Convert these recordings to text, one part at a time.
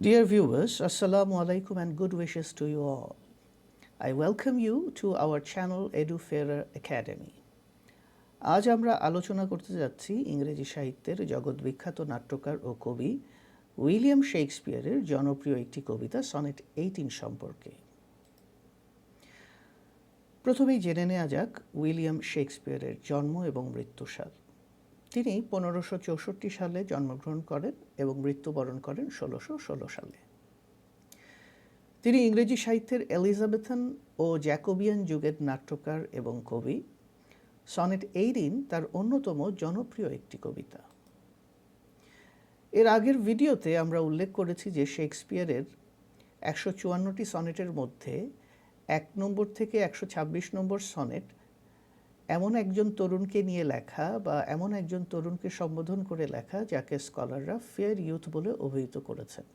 Dear viewers, Assalamu alaikum and good wishes to you all. I welcome you to our channel EduFairer Academy. আজ আমরা আলোচনা করতে যাচ্ছি ইংরেজি সাহিত্যের জগৎবিখ্যাত নাট্যকার ও কবি উইলিয়াম শেক্সপিয়ারের জনপ্রিয় একটি কবিতা সনেট 18 সম্পর্কে। প্রথমেই জেনে নেওয়া যাক উইলিয়াম শেক্সপিয়ারের জন্ম এবং মৃত্যুসাল। তিনি 1564 সালে জন্মগ্রহণ করেন এবং মৃত্যুবরণ করেন 1616 সালে। তিনি ইংরেজি সাহিত্যের এলিজাবেথান ও জ্যাকোবিয়ান যুগের নাট্যকার এবং কবি। সনেট 18 তার অন্যতম জনপ্রিয় একটি কবিতা। এর আগের ভিডিওতে আমরা উল্লেখ করেছি যে শেক্সপিয়ারের 154টি সনেটের মধ্যে 1 নম্বর থেকে 126 নম্বর সনেট এমন একজন তরুণকে নিয়ে লেখা বা এমন একজন তরুণকে সম্বোধন করে লেখা যাকে স্কলাররা ফেয়ার ইউথ বলে অভিহিত করেছেন।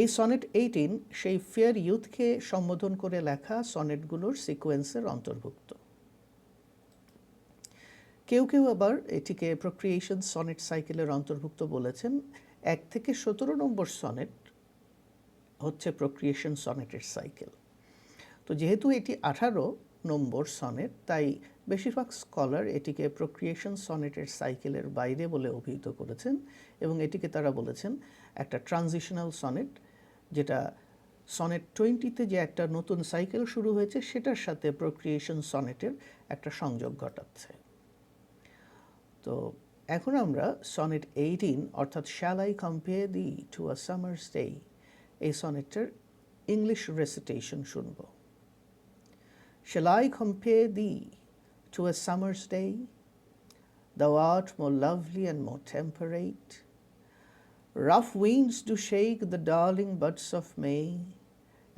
এই সনেট 18 সেই ফেয়ার ইউথকে সম্বোধন করে লেখা সনেটগুলোর সিকোয়েন্সের অন্তর্ভুক্ত। কেউ কেউ আবার এটিকে প্রক্রিয়েশন সনেট সাইকেলের অন্তর্ভুক্ত বলেছেন। 1 থেকে 17 নম্বর সনেট হচ্ছে প্রক্রিয়েশন সনেটের সাইকেল। তো যেহেতু এটি 18 নম্বর সনেট, তাই বেশিরভাগ স্কলার এটিকে প্রক্রিয়েশন সনেটের সাইকেলের বাইরে বলে অভিহিত করেছেন এবং এটিকে তারা বলেছেন একটা ট্রানজিশনাল সনেট, যেটা সনেট 20-তে যে একটা নতুন সাইকেল শুরু হয়েছে সেটার সাথে প্রক্রিয়েশন সনেটের একটা সংযোগ ঘটাচ্ছে। তো এখন আমরা সনেট 18 অর্থাৎ shall I compare thee to a summer's day এই সনেটটার ইংলিশ রেসিটেশন শুনব। Shall I compare thee to a summer's day? Thou art more lovely and more temperate. Rough winds do shake the darling buds of May,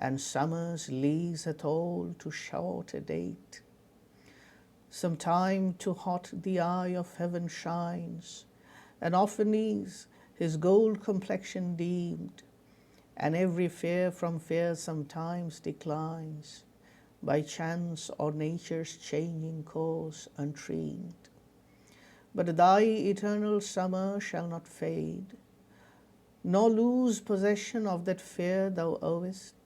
and summer's leaves hath all too short a date. Sometime too hot the eye of heaven shines, and often is his gold complexion deemed, and every fair from fair sometimes declines, by chance or nature's changing course untrimmed. But thy eternal summer shall not fade, nor lose possession of that fair thou owest,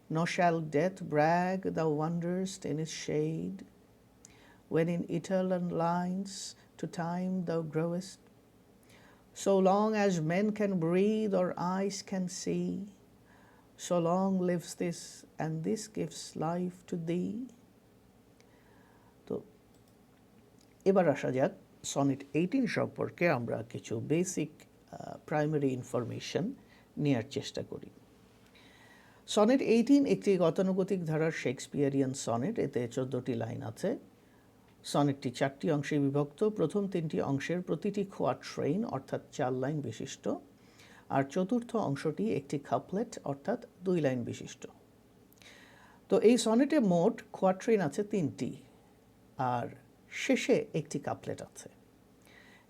nor shall death brag thou wanderest in its shade, when in eternal lines to time thou growest. So long as men can breathe or eyes can see, so long lives this, and this gives life to thee. তো এবার আসা যাক sonnet 18 সম্পর্কে আমরা কিছু basic primary information নেওয়ার চেষ্টা করি। সনেট 18 একটি গতানুগতিক ধারার শেক্সপিয়ারিয়ান সনেট। এতে 14টি লাইন আছে। সনেটটি 4টি অংশে বিভক্ত। প্রথম 3টি অংশের প্রতিটি কোয়াট্রেইন অর্থাৎ 4 লাইন বিশিষ্ট, আর চতুর্থ অংশটি একটি কাপলেট অর্থাৎ 2 লাইন বিশিষ্ট। তো এই সনেটে মোট কোয়াট্রেইন আছে 3টি, আর শেষে একটি কাপলেট আছে।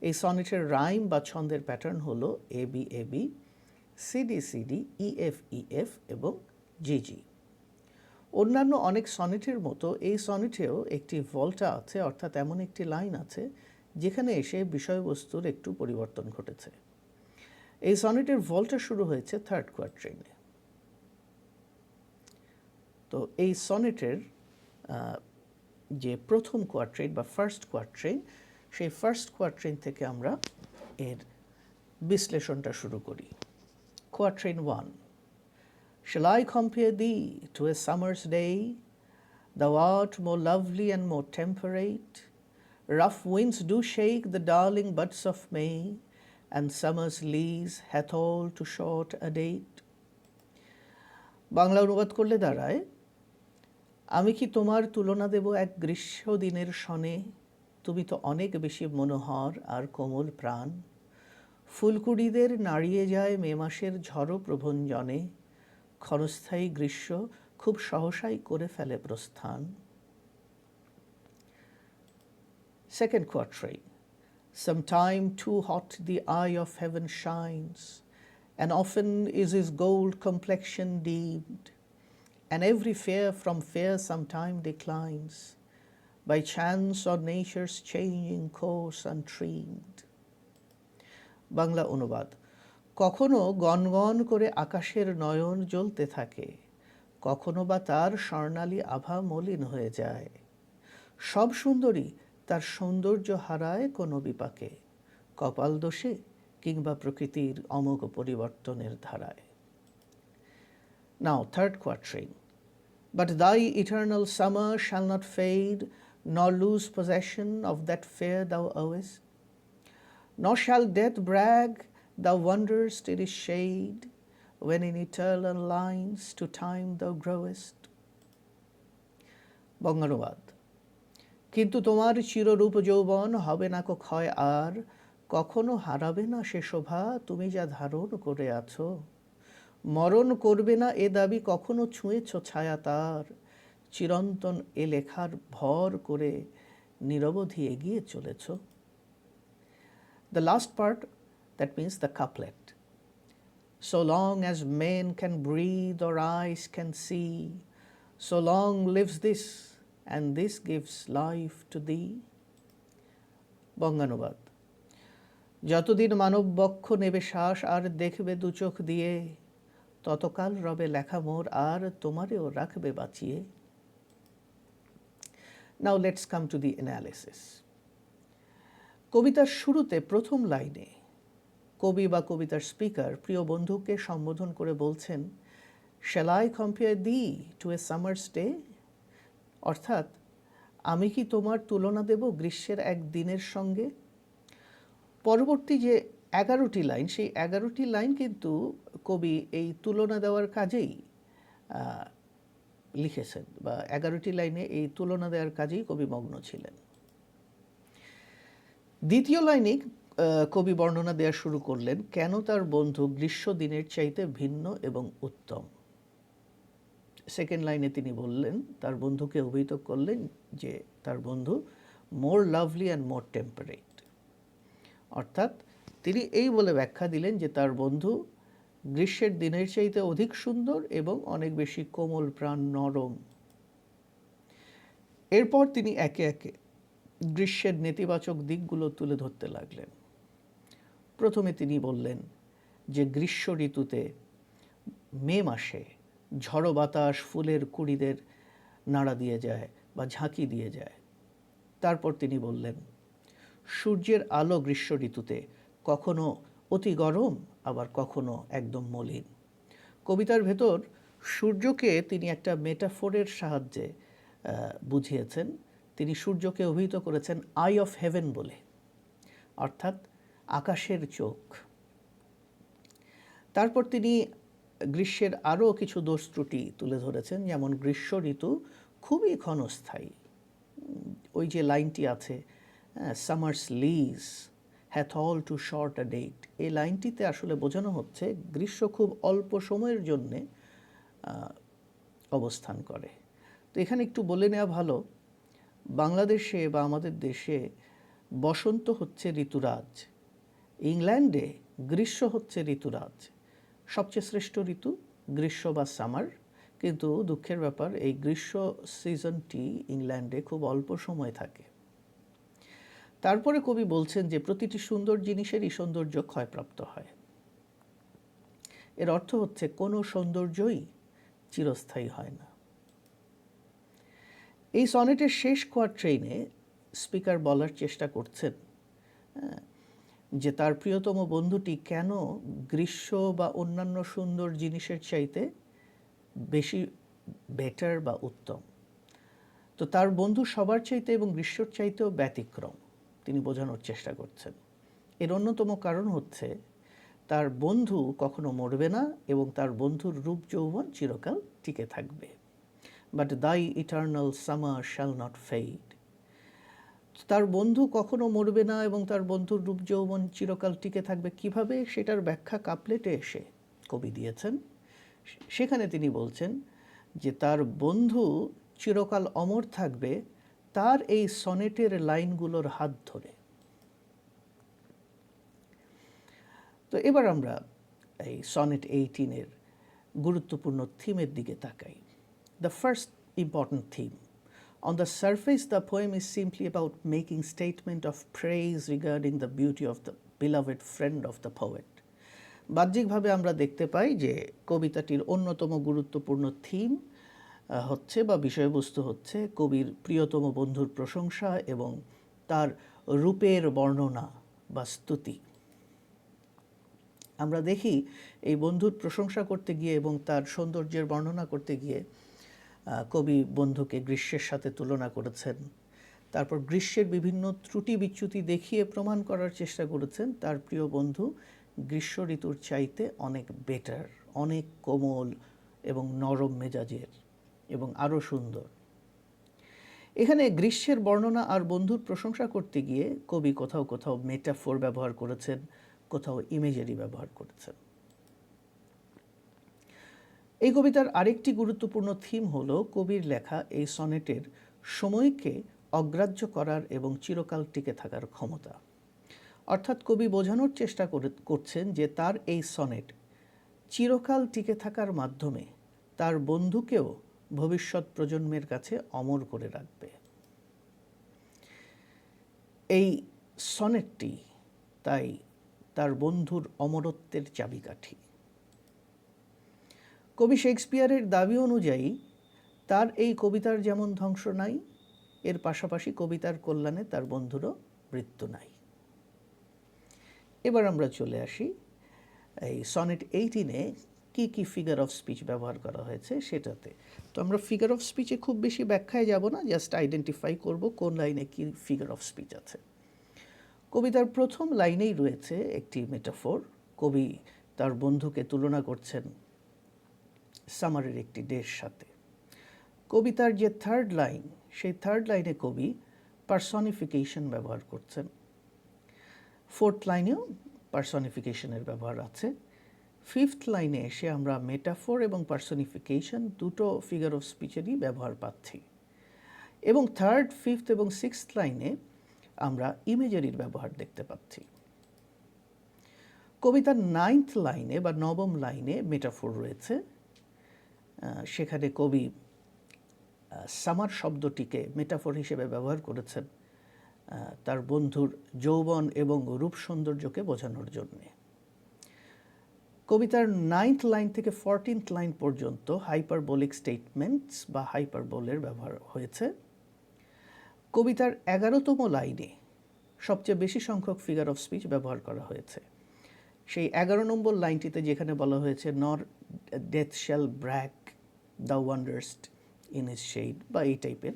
এই সনেটের রাইম বা ছন্দের প্যাটার্ন হলো AB AB, CD CD, EF EF এবং জিজি। অন্যান্য অনেক সনেটের মতো এই সনেটেও একটি ভল্টা আছে, অর্থাৎ এমন একটি লাইন আছে যেখানে এসে বিষয়বস্তুর একটু পরিবর্তন ঘটেছে। এই সনেটের ভল্টা শুরু হয়েছে 3rd কোয়াট্রেইনে। তো এই সনেটের যে প্রথম কোয়াট্রেইন বা ফার্স্ট কোয়াট্রেইন, সেই ফার্স্ট কোয়াট্রেইন থেকে আমরা এর বিশ্লেষণটা শুরু করি। কোয়াট্রেইন 1. Shall I compare thee to a summer's day? Thou art more lovely and more temperate. Rough winds do shake the darling buds of May, and summer's lease hath all too short a date. Bangla অনুবাদ করলে দাঁড়ায়, আমি কি তোমার তুলনা দেব এক গ্রীষ্ম দিনের সনে? তুমি তো অনেক বেশি মনোহর আর কোমল প্রাণ। ফুলকুড়িদের নাড়িয়ে যায় মে মাসের ঝড়ো প্রভঞ্জনে, ক্ষণস্থায়ী গ্রীষ্ম খুব সহসাই করে ফেলে প্রস্থান। Second quatrain. Sometime too hot the eye of heaven shines, and often is his gold complexion deemed, and every fair from fair sometime declines, by chance or nature's changing course untrimmed. Bangla অনুবাদ, কখনো গনগন করে আকাশের নয়ন জ্বলতে থাকে, কখনো বা তার স্বর্ণালী আভা মলিন হয়ে যায়। সব সুন্দরী তার সৌন্দর্য হারায় কোনো বিপাকে, কপাল দোষে কিংবা প্রকৃতির অমোঘ পরিবর্তনের ধারায়। Now, third quatrain. But thy eternal summer shall not fade, nor lose possession of that fair thou owest. Nor shall death brag thou wanderest in his shade, when in eternal lines to time thou growest. বঙ্গানুবাদ। কিন্তু তোমার চিররূপ যৌবন হবে না কো ক্ষয় আর, কখনো হারাবে না সে শোভা তুমি যা ধারণ করে আছো। মরণ করবে না এ দাবি কখনো ছুঁয়েছ ছায়া তার, চিরন্তন এ লেখার ভর করে নিরবধি এগিয়ে চলেছ। The last part, that means the couplet. So long as men can breathe or eyes can see, so long lives this, and this gives life to thee. বঙ্গানুবাদ। যতদিন মানব বক্ষ নেবে শ্বাস আর দেখবে দু চোখ দিয়ে, ততকাল রবে লেখা মোর আর তোমারেও রাখবে বাঁচিয়ে। Now let's come to the analysis. কবিতার শুরুতে প্রথম লাইনে কবি বা কবিতার স্পিকার প্রিয় বন্ধুকে সম্বোধন করে বলছেন, Shall I compare thee to a summer's day? অর্থাৎ, আমি কি তোমার তুলনা দেব গ্রীষ্মের এক দিনের সঙ্গে? পরবর্তী যে 11টি লাইন, সেই 11টি লাইন কিন্তু কবি এই তুলনা দেওয়ার কাজেই লিখেছেন, বা 11টি লাইনে এই তুলনা দেওয়ার কাজেই কবি মগ্ন ছিলেন। দ্বিতীয় লাইনে কবি বর্ণনা দেওয়া শুরু করলেন কেন তার বন্ধু গ্রীষ্ম দিনের চাইতে ভিন্ন এবং উত্তম। সেকেন্ড লাইনে তিনি বললেন, তার বন্ধুকে অভিহিত করলেন যে তার বন্ধু more lovely and more temperate. অর্থাৎ তিনি এই বলে ব্যাখ্যা দিলেন যে তার বন্ধু গ্রীষ্মের দিনের চাইতে অধিক সুন্দর এবং অনেক বেশি কোমল প্রাণ, নরম। এরপর তিনি একে একে গ্রীষ্মের নেতিবাচক দিকগুলো তুলে ধরতে লাগলেন। প্রথমে তিনি বললেন যে গ্রীষ্ম ঋতুতে মে মাসে ঝড়ো বাতাস ফুলের কুড়িদের নাড়া দিয়ে যায় বা ঝাঁকি দিয়ে যায়। তারপর তিনি বললেন সূর্যের আলো গ্রীষ্ম ঋতুতে কখনো অতি গরম, আবার কখনো একদম মলিন। কবিতার ভেতর সূর্যকে তিনি একটা মেটাফোরের সাহায্যে বুঝিয়েছেন। তিনি সূর্যকে অভিহিত করেছেন আই অফ হেভেন বলে, অর্থাৎ আকাশের চোখ। তারপর তিনি গ্রীষ্মের আরও কিছু দোষ ত্রুটি তুলে ধরেছেন, যেমন গ্রীষ্ম ঋতু খুবই ক্ষণস্থায়ী। ওই যে লাইনটি আছে, summer's lease hath all too short a date, এই লাইনটিতে আসলে বোঝানো হচ্ছে গ্রীষ্ম খুব অল্প সময়ের জন্যে অবস্থান করে। তো এখানে একটু বলে নেওয়া ভালো, বাংলাদেশে বা আমাদের দেশে বসন্ত হচ্ছে ঋতুরাজ, ইংল্যান্ডে গ্রীষ্ম হচ্ছে ঋতুরাজ। সবচেয়ে শ্রেষ্ঠ ঋতু গ্রীষ্ম বা সামার, কিন্তু দুঃখের ব্যাপার এই গ্রীষ্ম সিজনটি ইংল্যান্ডে খুব অল্প সময় থাকে। তারপরে কবি বলছেন যে প্রতিটি সুন্দর জিনিসেরই সৌন্দর্য ক্ষয়প্রাপ্ত হয়। এর অর্থ হচ্ছে কোনো সৌন্দর্যই চিরস্থায়ী হয় না। এই সনেটের শেষ কোয়াট্রেইনে স্পিকার বলার চেষ্টা করছেন যে তার প্রিয়তম বন্ধুটি কেন গ্রীষ্ম বা অন্যান্য সুন্দর জিনিসের চাইতে বেশি বেটার বা উত্তম। তো তার বন্ধু সবার চাইতে এবং গ্রীষ্মর চাইতেও ব্যতিক্রম তিনি বোঝানোর চেষ্টা করছেন। এর অন্যতম কারণ হচ্ছে তার বন্ধু কখনো মরবে না এবং তার বন্ধুর রূপ যৌবন চিরকাল টিকে থাকবে। But thy eternal summer shall not fade. তার বন্ধু কখনো মরবে না এবং তার বন্ধুর রূপ যৌবন চিরকাল টিকে থাকবে কিভাবে, সেটার ব্যাখ্যা কাপলেটে এসে কবি দিয়েছেন। সেখানে তিনি বলছেন যে তার বন্ধু চিরকাল অমর থাকবে তার এই সনেটের লাইনগুলোর হাত ধরে। তো এবার আমরা এই সনেট 18-এর গুরুত্বপূর্ণ থিমের দিকে তাকাই। The first important theme. On the surface, the poem is simply about making statement of praise regarding the beauty of the beloved friend of the poet. বাহ্যিকভাবে আমরা দেখতে পাই যে কবিতাটির অন্যতম গুরুত্বপূর্ণ থিম হচ্ছে বা বিষয়বস্তু হচ্ছে কবির প্রিয়তম বন্ধুর প্রশংসা এবং তার রূপের বর্ণনা বা স্তুতি। আমরা দেখি এই বন্ধুর প্রশংসা করতে গিয়ে এবং তার সৌন্দর্যের বর্ণনা করতে গিয়ে কবি বন্ধুকে গ্রীষ্মের সাথে তুলনা করেছেন। তারপর গ্রীষ্মের বিভিন্ন ত্রুটি বিচ্যুতি দেখিয়ে প্রমাণ করার চেষ্টা করেছেন তার প্রিয় বন্ধু গ্রীষ্ম ঋতুর চাইতে অনেক বেটার, অনেক কোমল এবং নরম মেজাজের এবং আরও সুন্দর। এখানে গ্রীষ্মের বর্ণনা আর বন্ধুর প্রশংসা করতে গিয়ে কবি কোথাও কোথাও মেটাফোর ব্যবহার করেছেন, কোথাও ইমেজারি ব্যবহার করেছেন। এই কবিতার আরেকটি গুরুত্বপূর্ণ থিম হলো কবির লেখা এই সনেটের সময়কে অগ্রাহ্য করার এবং চিরকাল টিকে থাকার ক্ষমতা। অর্থাৎ কবি বোঝানোর চেষ্টা করছেন যে তার এই সনেট চিরকাল টিকে থাকার মাধ্যমে তার বন্ধুকেও ভবিষ্যৎ প্রজন্মের কাছে অমর করে রাখবে। এই সনেটটি তাই তার বন্ধুর অমরত্বের চাবিকাঠি। কবি শেক্সপিয়ারের দাবি অনুযায়ী তার এই কবিতার যেমন ধ্বংস নাই, এর পাশাপাশি কবিতার কল্যাণে তার বন্ধুরও মৃত্যু নাই। এবার আমরা চলে আসি এই সনেট 18-এ কী কী ফিগার অফ স্পিচ ব্যবহার করা হয়েছে সেটাতে। তো আমরা ফিগার অফ স্পিচে খুব বেশি ব্যাখ্যায় যাব না, জাস্ট আইডেন্টিফাই করব কোন লাইনে কী ফিগার অফ স্পিচ আছে। কবিতার প্রথম লাইনেই রয়েছে একটি মেটাফোর। কবি তার বন্ধুকে তুলনা করছেন সামারের একটি ডের সাথে। কবিতার যে থার্ড লাইন, সেই থার্ড লাইনে কবি পার্সনিফিকেশন ব্যবহার করছেন। ফোর্থ লাইনেও পার্সনিফিকেশনের ব্যবহার আছে। ফিফথ লাইনে এসে আমরা মেটাফোর এবং পার্সনিফিকেশন দুটো ফিগার অফ স্পিচেরই ব্যবহার পাচ্ছি। এবং থার্ড, ফিফথ এবং সিক্সথ লাইনে আমরা ইমেজারির ব্যবহার দেখতে পাচ্ছি। কবিতার নাইন্থ লাইনে বা নবম লাইনে মেটাফোর রয়েছে। সেখানে কবি সামার শব্দটিকে মেটাফোর হিসেবে ব্যবহার করেছেন তার বন্ধুর যৌবন এবং রূপ সৌন্দর্যকে বোঝানোর জন্যে। কবিতার নাইন্থ লাইন থেকে 14th লাইন পর্যন্ত হাইপারবোলিক স্টেটমেন্টস বা হাইপারবোলের ব্যবহার হয়েছে। কবিতার 11তম লাইনে সবচেয়ে বেশি সংখ্যক ফিগার অফ স্পিচ ব্যবহার করা হয়েছে। সেই 11 নম্বর লাইনটিতে যেখানে বলা হয়েছে nor death shall brag the wanderest in his shade বা এই টাইপের।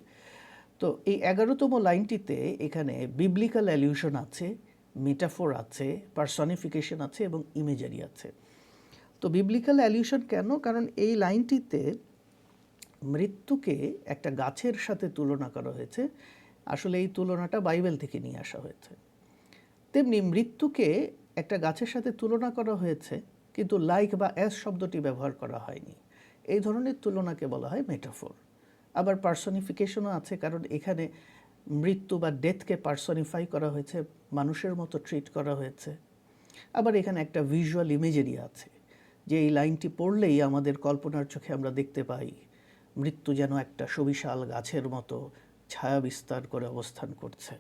তো এই 11তম লাইনটিতে এখানে বিবলিক্যাল অ্যালিউশন আছে, মেটাফোর আছে, পার্সনিফিকেশন আছে এবং ইমেজারি আছে। তো বিবলিক্যাল অ্যালিউশন কেন? কারণ এই লাইনটিতে মৃত্যুকে একটা গাছের সাথে তুলনা করা হয়েছে। আসলে এই তুলনাটা বাইবেল থেকে নিয়ে আসা হয়েছে। তেমনি মৃত্যুকে একটা গাছের সাথে তুলনা করা হয়েছে, কিন্তু লাইক বা অ্যাজ শব্দটি ব্যবহার করা হয়নি। এই ধরনের তুলনাকে বলা হয় মেটাফোর। আবার পার্সনিফিকেশনও আছে, কারণ এখানে মৃত্যু বা ডেথকে পার্সনিফাই করা হয়েছে, মানুষের মতো ট্রিট করা হয়েছে। আবার এখানে একটা ভিজুয়াল ইমেজারি আছে, যে এই লাইনটি পড়লেই আমাদের কল্পনার চোখে আমরা দেখতে পাই মৃত্যু যেন একটা সুবিশাল গাছের মতো ছায়া বিস্তার করে অবস্থান করছে,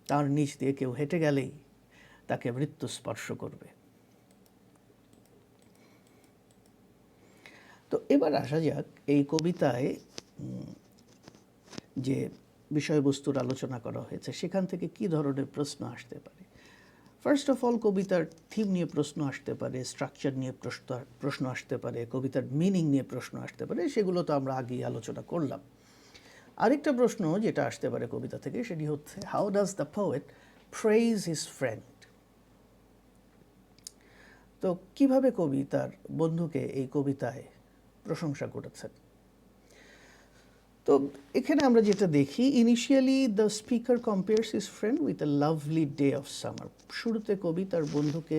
তার নিচ দিয়ে কেউ হেঁটে গেলেই তাকে মৃত্যু স্পর্শ করবে। তো এবার আসা যাক এই কবিতায় যে বিষয়বস্তুর আলোচনা করা হয়েছে সেখান থেকে কি ধরনের প্রশ্ন আসতে পারে। ফার্স্ট অফ অল, কবিতার থিম নিয়ে প্রশ্ন আসতে পারে, স্ট্রাকচার নিয়ে প্রশ্ন আসতে পারে, কবিতার মিনিং নিয়ে প্রশ্ন আসতে পারে, সেগুলো তো আমরা আগেই আলোচনা করলাম। আরেকটা প্রশ্ন যেটা আসতে পারে কবিতা থেকে সেটি হচ্ছে how does the poet praise his friend. তো কিভাবে কবি তার বন্ধুকে এই কবিতায় প্রশংসা করেছেন। তো এখানে আমরা যেটা দেখি, initially the speaker compares his friend with a lovely day of summer. শুরুতে কবি তার বন্ধুকে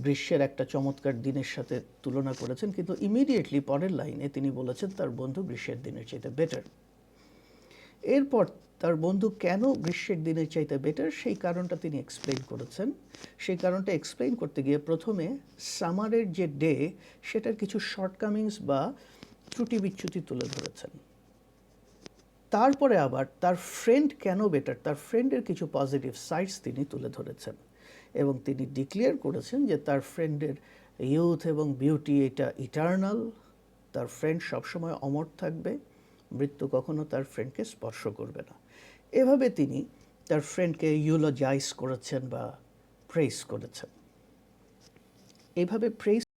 গ্রীষ্মের একটা চমৎকার দিনের সাথে তুলনা করেছেন, কিন্তু ইমিডিয়েটলি পরের লাইনে তিনি বলেছেন তার বন্ধু গ্রীষ্মের দিনের চাইতে বেটার। এরপর তার বন্ধু কেন গ্রীষ্মের দিনের চাইতে বেটার সেই কারণটা তিনি এক্সপ্লেইন করেছেন। সেই কারণটা এক্সপ্লেইন করতে গিয়ে প্রথমে সামারের যে ডে সেটার কিছু শর্টকামিংস বা ত্রুটি বিচ্যুতি তুলে ধরেছেন। তারপরে আবার তার ফ্রেন্ড কেন বেটার, তার ফ্রেন্ডের কিছু পজিটিভ সাইডস তিনি তুলে ধরেছেন। এবং তিনি ডিক্লেয়ার করেছেন যে তার ফ্রেন্ডের ইয়ুথ এবং বিউটি এটা ইটার্নাল, তার ফ্রেন্ড সবসময় অমর থাকবে, মৃত্যু কখনো তার ফ্রেন্ডকে স্পর্শ করবে না। এভাবে তিনি তার ফ্রেন্ডকে ইউলোজাইজ করেছেন বা প্রেইজ করেছেন। এইভাবে প্রেইজ